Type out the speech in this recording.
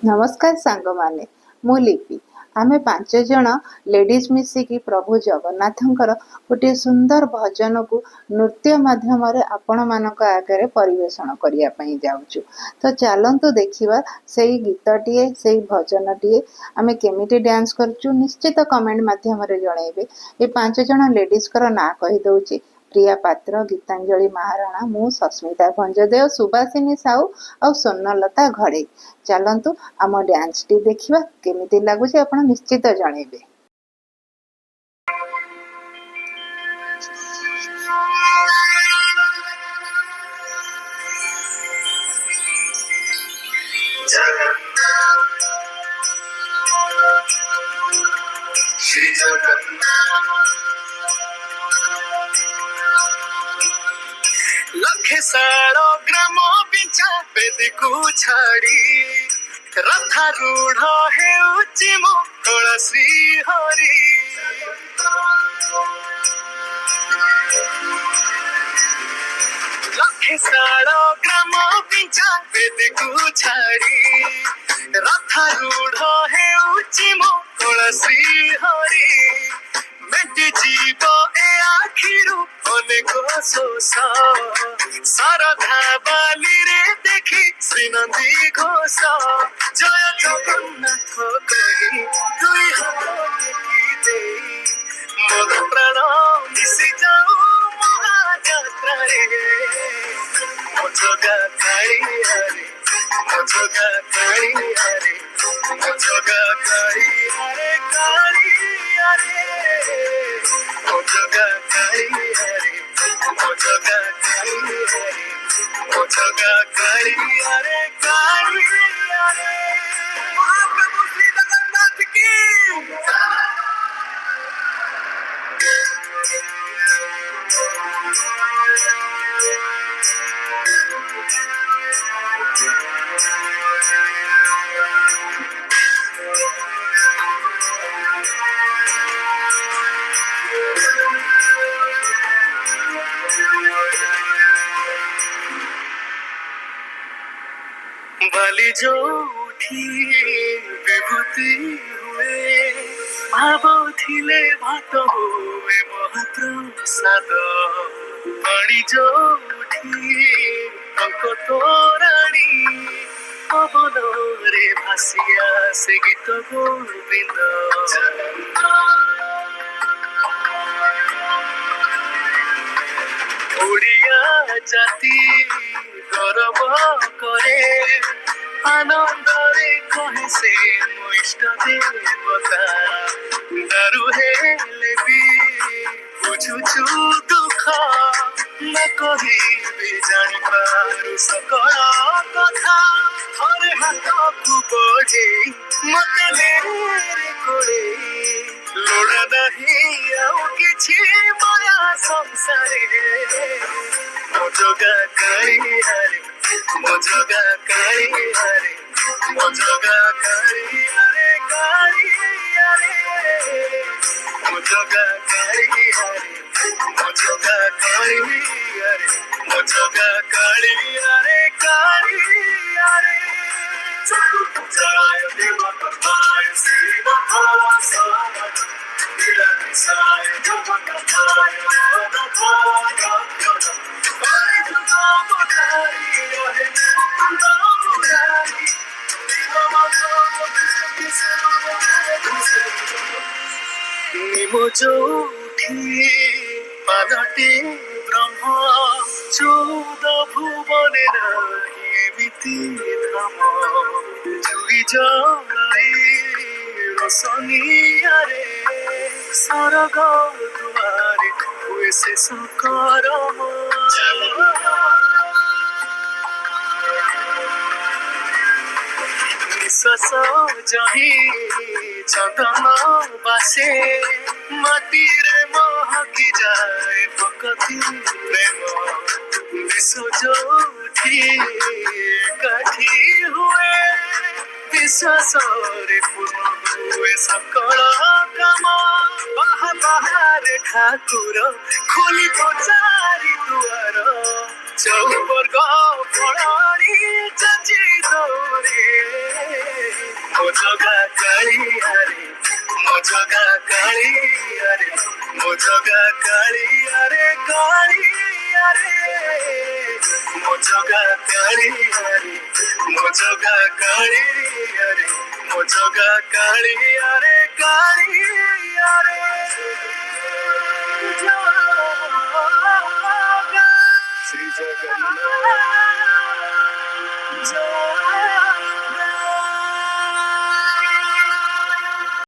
नमस्कार सांग माने मु लिपि आमे 5 जण लेडीज मिसिकी प्रभु जगन्नाथंकर गोटे सुंदर भजन को नृत्य माध्यम आपण मानक आगे परिवेषण करिया पई जाउछु। तो चलंतु देखिबा सेही गीतटीए सेही भजनटीए आमे केमिति डांस करछु निश्चित कमेंट माध्यम रे जणैबे। ए 5 जण लेडीज कर ना कहि दउची प्रिया पात्र, गीतांजलि महाराणा, मु सस्मिता भंजदेव, सुभाषिनी साहू और स्वर्णलता घड़े। चलंतु आम डांस टी देखिबा केमिति लागुची आपण निश्चित जणैबे। श्री जगन्नाथ लखे सारो ग्राम बिचा बेदी को छाड़ी रथारूढ़ हेउची मो कला श्री हरि लखे सारो ग्राम बिचा बेदी को छाड़ी रथारूढ़ हेउची मो कला श्री हरि मेटे जीव ए आखिरु अनेक शोष शारदा बाली रे देखी श्रीनंदी घोष जय जगन्नाथ कही दुई हाथ दे मोर प्राण मिशि जाऊ महायात्रा रे मो जगा काली हरे मो जगा काली हरे मो जगा काली हरे काली हरे मो जगा काली हरे मो जगा काली हरे मो जगा काली हरे काली हरे महाप्रभु श्री जगन्नाथ की बाली जो उठी विभूति हुए भाव थिले भात हुए महाप्रसाद पानी जो उठी अंक तोराणी पवन रे भासिया से गीत गोविंद ओडिया जाति गौरव करे आनंद रे कहे से मो इष्ट देवता दारु हेले भी बुझुछु दुख न कहिबे जानि पारु सकल कथा हरे हाथ को बोझे मते मेरे कोले लोड़ा नहीं आउ किछि माया संसारे मो जगा काली हरे मो जगा काली हरे मो जगा काली हरे काली हरे मो जगा काली हरे मो जगा काली हरे मो जगा काली हरे काली हरे जय देव कथाय श्री महासाय विलासाय जग कथाय कथाय निमोजोठी पालटे ब्रह्म चौद भुवने एमिति धाम जुई जलाई रोशनियारे सरग दुआरे हुए से सकरम निश्वास जही चंदन बासे माटी रे महकी जाए भक्ति प्रेम विश्व जोठी एकाठी हुए विश्वास रे पूर्ण हुए सकल काम बाहर ठाकुर खोली पचारी दुआर चौवर्ग फड़ी चाची दौरे ମୋ ଜଗା କାଳିଆରେ ମୋ ଜଗା କାଳିଆରେ ମୋ ଜଗା କାଳିଆରେ କାଳିଆରେ ମୋ ଜଗା କାଳିଆରେ ମୋ ଜଗା କାଳିଆରେ ମୋ ଜଗା କାଳିଆରେ କାଳିଆରେ ଜଗା ଶ୍ରୀ ଜଗନ୍ନାଥ